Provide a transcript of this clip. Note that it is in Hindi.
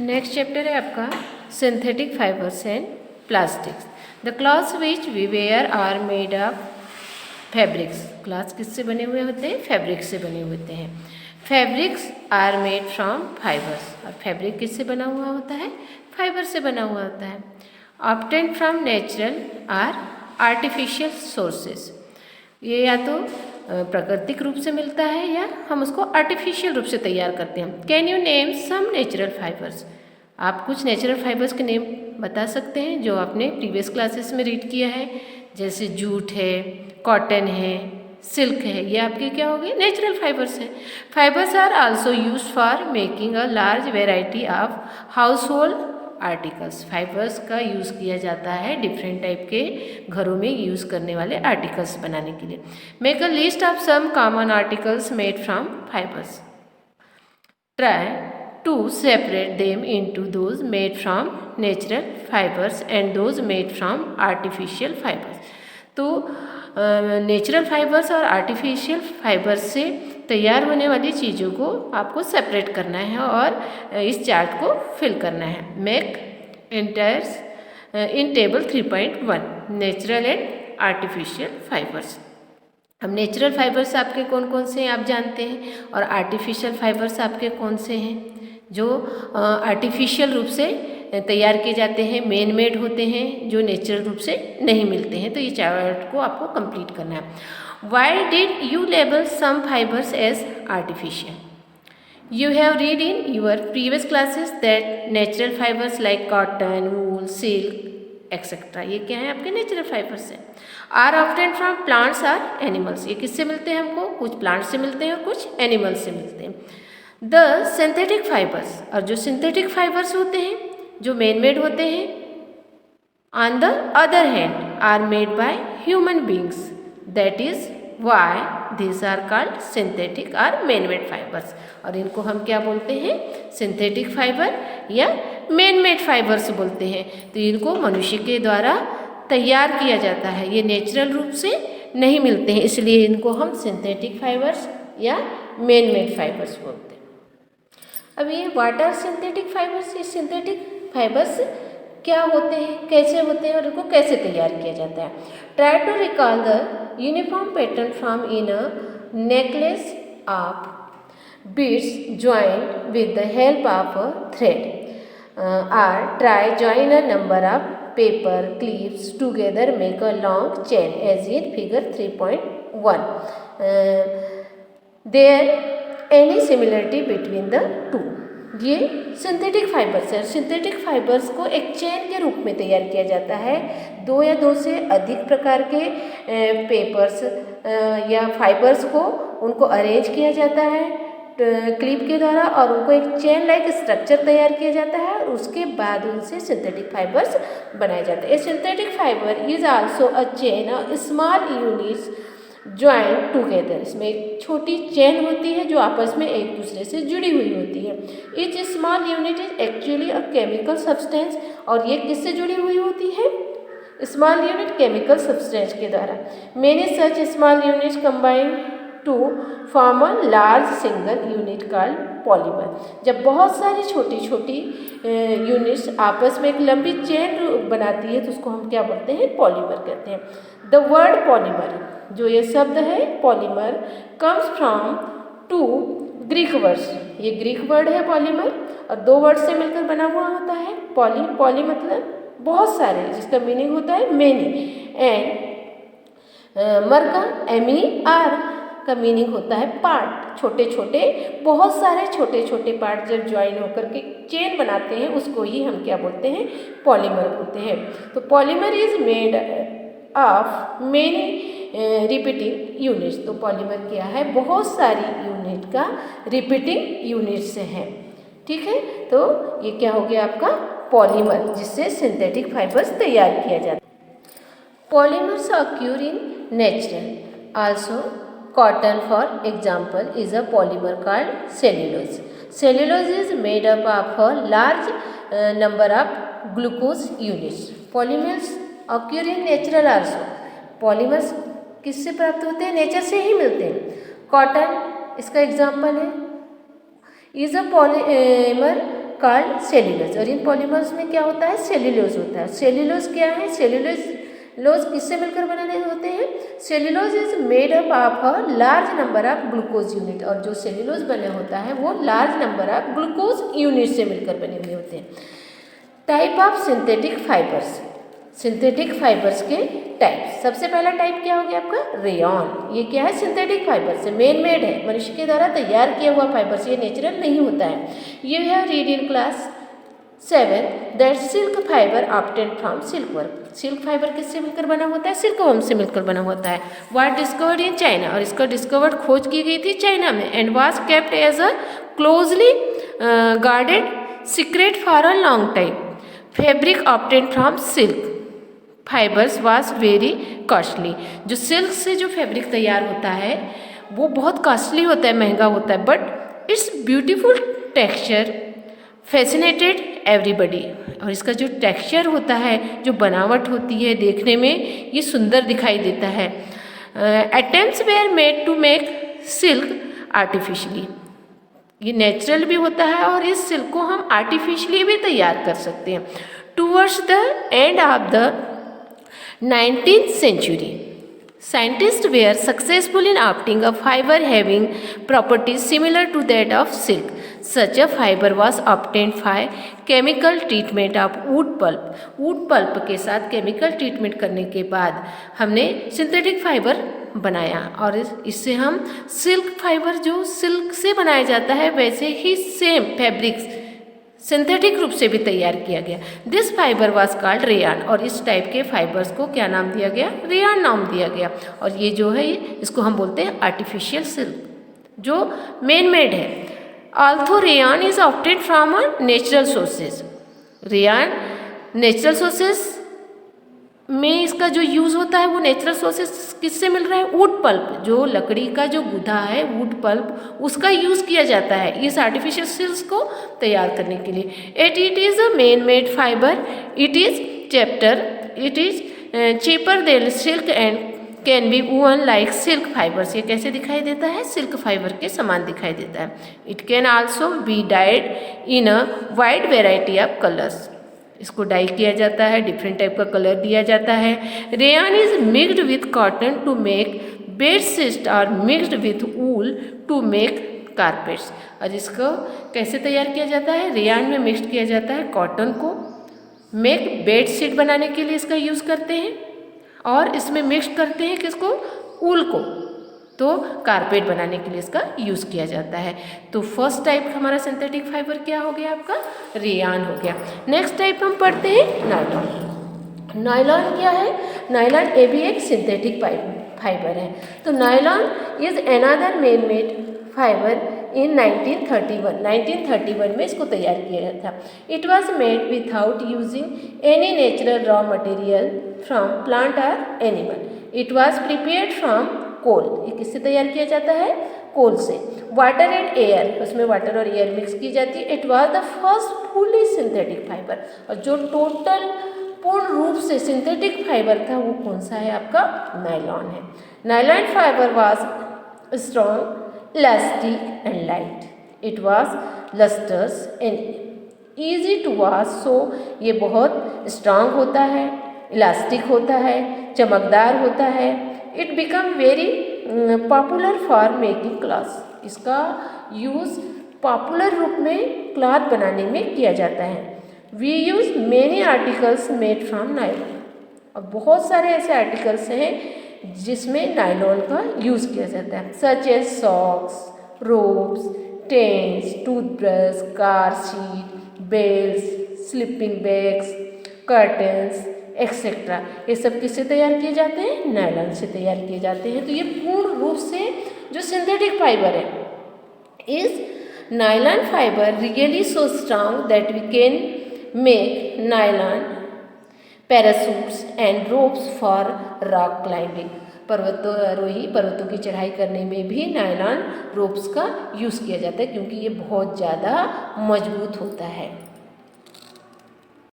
नेक्स्ट चैप्टर है आपका synthetic fibres and plastics. The clothes which we wear are made of fabrics. Clothes किससे बने हुए होते हैं? फैब्रिक से बने हुए होते हैं। Fabrics are made from fibres. और फैब्रिक किससे बना हुआ होता है? फाइबर से बना हुआ होता है। Obtained from natural or artificial sources. ये या तो प्राकृतिक रूप से मिलता है या हम उसको आर्टिफिशियल रूप से तैयार करते हैं। Can you name some natural fibres. आप कुछ नेचुरल फाइबर्स के नेम बता सकते हैं जो आपने प्रीवियस क्लासेस में रीड किया है, जैसे जूट है, कॉटन है, सिल्क है, ये आपके क्या हो गए? नेचुरल फाइबर्स हैं। Fibres are also used for making a large variety of household articles. Fibres का यूज़ किया जाता है डिफरेंट टाइप के घरों में यूज़ करने वाले आर्टिकल्स बनाने के लिए। Make a list of some common articles made from fibres. Try to separate them into those made from natural fibres and those made from artificial fibres. तो नेचुरल फाइबर्स और आर्टिफिशियल फाइबर्स से तैयार होने वाली चीज़ों को आपको सेपरेट करना है और इस चार्ट को फिल करना है। Make entries in table 3.1 natural and artificial fibres. अब नेचुरल फाइबर्स आपके कौन कौन से हैं आप जानते हैं, और आर्टिफिशियल फाइबर्स आपके कौन से हैं जो आर्टिफिशियल रूप से तैयार किए जाते हैं, मैन मेड होते हैं, जो नेचुरल रूप से नहीं मिलते हैं। तो ये चार्ट को आपको कंप्लीट करना है। Why did you label some fibres as artificial? You have read in your previous classes that natural fibers like cotton, wool, silk, etc. ये क्या है? आपके नेचुरल फाइबर्स हैं। Are obtained from plants or animals. ये किससे मिलते हैं हमको? कुछ प्लांट्स से मिलते हैं और कुछ एनिमल्स से मिलते हैं। द सिंथेटिक फाइबर्स, और जो सिंथेटिक फाइबर्स होते हैं जो मैन मेड होते हैं, on the other hand are made by human beings, that is why this are called synthetic और मैन मेड फाइबर्स। और इनको हम क्या बोलते हैं? सिंथेटिक फाइबर या मैन मेड फाइबर्स बोलते हैं। तो इनको मनुष्य के द्वारा तैयार किया जाता है, ये नेचुरल रूप से नहीं मिलते हैं, इसलिए इनको हम सिंथेटिक फाइबर्स या मैन मेड फाइबर्स बोलते हैं। अब ये व्हाट आर सिंथेटिक फाइबर्स? ये सिंथेटिक फाइबर्स क्या होते हैं, कैसे होते हैं और इनको कैसे तैयार किया जाता है? Try to recall the uniform pattern from in a necklace of beads joined with the help of a thread, or try join a number of paper clips together make a long chain as in figure 3.1. There any similarity between the two? ये सिंथेटिक फाइबर्स है। सिंथेटिक फाइबर्स को एक चेन के रूप में तैयार किया जाता है। दो या दो से अधिक प्रकार के पेपर्स या फाइबर्स को उनको अरेंज किया जाता है क्लिप के द्वारा और उनको एक चेन लाइक स्ट्रक्चर तैयार किया जाता है और उसके बाद उनसे सिंथेटिक फाइबर्स बनाए जाते हैं। Synthetic fibre is also a chain small units joint together. इसमें एक छोटी चेन होती है जो आपस में एक दूसरे से जुड़ी हुई होती है। Each small unit is actually a chemical substance. और ये किससे जुड़ी हुई होती है? स्मॉल यूनिट केमिकल सब्सटेंस के द्वारा। Many such small units combine to form a large single unit called polymer. जब बहुत सारी छोटी छोटी यूनिट्स आपस में एक लंबी चेन बनाती है तो उसको हम क्या बोलते हैं? पॉलीमर कहते हैं। द वर्ड पॉलीमर, जो ये शब्द है polymer, comes from two Greek words. ये ग्रीक वर्ड है पॉलीमर और दो वर्ड से मिलकर बना हुआ होता है। पॉली मतलब बहुत सारे, जिसका मीनिंग होता है मेनी, एंड मर का MER का मीनिंग होता है पार्ट। छोटे छोटे, बहुत सारे छोटे छोटे पार्ट जब ज्वाइन होकर के चेन बनाते हैं उसको ही हम क्या बोलते हैं? पॉलीमर बोलते हैं। तो polymer is made of many repeating units. तो पॉलीमर क्या है? बहुत सारी यूनिट का रिपीटिंग यूनिट से है। ठीक है, तो ये क्या हो गया आपका? पॉलीमर, जिससे सिंथेटिक फाइबर्स तैयार किया जाता है। Polymers occur in natural also. Cotton, for example, is a polymer called cellulose. Cellulose is made up of a large number of glucose units. Polymers occur in natural also. Polymers किससे प्राप्त होते हैं? नेचर से ही मिलते हैं। कॉटन इसका एग्जाम्पल है। Is a polymer called cellulose. और इन पॉलीमर्स में क्या होता है, सेल्यूलोज होता है। सेल्यूलोज क्या है, सेल्यूलोज किससे मिलकर बनाने होते हैं, cellulose is made up of a large number of glucose unit. और जो सेल्यूलोज बने होता है वो large number of glucose unit से मिलकर बने हुए होते हैं। Type of synthetic fibres, synthetic fibres के टाइप। सबसे पहला टाइप क्या हो गया आपका, रेयॉन। ये क्या है, सिंथेटिक फाइबर से मेन मेड है, मनुष्य के द्वारा तैयार किया हुआ फाइबर से, ये नेचुरल नहीं होता है। You have read in class 7 that silk fibre obtained from silkworm. Silk fibre किससे मिलकर बना होता है, सिल्कवर्म से मिलकर बना होता है। वाज डिस्कवर्ड इन चाइना, और इसका डिस्कवर्ड खोज की गई थी चाइना में। And was kept as a closely guarded secret for a long time. Fabric obtained from silk fibres was very costly. जो सिल्क से जो फैब्रिक तैयार होता है वो बहुत कॉस्टली होता है, महंगा होता है, but it's beautiful texture fascinated everybody. और इसका जो टेक्सचर होता है, जो बनावट होती है, देखने में ये सुंदर दिखाई देता है। Attempts were made to make silk artificially. ये नेचुरल भी होता है और इस सिल्क को हम आर्टिफिशियली भी तैयार कर सकते हैं। Towards the end of the 19th century, scientists were successful in obtaining a fiber having properties similar to that of silk. Such a fiber was obtained by chemical treatment of wood pulp. wood pulp के साथ chemical treatment करने के बाद हमने synthetic fiber बनाया, और इससे हम silk fiber जो silk से बनाया जाता है वैसे ही सेम फैब्रिक्स सिंथेटिक रूप से भी तैयार किया गया। This fibre was called rayon. और इस टाइप के फाइबर्स को क्या नाम दिया गया, रेयान नाम दिया गया। और ये जो है इसको हम बोलते हैं आर्टिफिशियल सिल्क, जो मैन मेड है। Although rayon is obtained from a natural sources. Rayon natural sources में इसका जो यूज़ होता है वो नेचुरल सोर्सेज किससे मिल रहा है, वुड पल्प। जो लकड़ी का जो गुदा है वुड पल्प, उसका यूज़ किया जाता है इस आर्टिफिशियल सिल्क्स को तैयार करने के लिए। It is a man made fibre, it is cheaper than silk and can be woven like silk fibres. ये कैसे दिखाई देता है, सिल्क फाइबर के समान दिखाई देता है। It can also be died in a wide variety of colours. इसको डाई किया जाता है, डिफरेंट टाइप का कलर दिया जाता है। Rayon is mixed with cotton to make bedsheet और mixed with wool to make carpets. और इसको कैसे तैयार किया जाता है, रेयान में मिक्स किया जाता है कॉटन को, मेक बेडशीट बनाने के लिए इसका यूज़ करते हैं, और इसमें मिक्स करते हैं किसको, वूल को, तो कारपेट बनाने के लिए इसका यूज़ किया जाता है। तो फर्स्ट टाइप हमारा सिंथेटिक फाइबर क्या हो गया आपका, रेयान हो गया। नेक्स्ट टाइप हम पढ़ते हैं नायलॉन। नायलॉन क्या है, नायलॉन ये भी एक सिंथेटिक फाइबर है। तो nylon is another man made fibre in 1931 में इसको तैयार किया गया था। It was made without using any natural raw material from plant और animal. It was prepared from coal. ये किससे तैयार किया जाता है, कोल से। वाटर एंड एयर, उसमें वाटर और एयर मिक्स की जाती है। It was the first fully synthetic fibre. और जो टोटल पूर्ण रूप से सिंथेटिक फाइबर था वो कौन सा है आपका, नायलॉन है। Nylon fibre was strong, elastic and light. It was lustrous and easy to wash. So ये बहुत स्ट्रांग होता है, इलास्टिक होता है, चमकदार होता है। It become very popular for making clothes. इसका यूज़ पॉपुलर रूप में क्लॉथ बनाने में किया जाता है। We use many articles made from nylon. और बहुत सारे ऐसे आर्टिकल्स हैं जिसमें नायलॉन का यूज़ किया जाता है, such as socks, ropes, tents, toothbrush, car seat, belts, sleeping bags, curtains etcetera. ये सब किससे तैयार किए जाते हैं, नायलॉन से तैयार किए जाते हैं। तो ये पूर्ण रूप से जो सिंथेटिक फाइबर है, इस nylon fibre really so strong that we can make nylon parachutes and ropes for rock climbing. पर्वतों की चढ़ाई करने में भी नायलॉन रोप्स का यूज़ किया जाता है, क्योंकि ये बहुत ज़्यादा मजबूत होता है।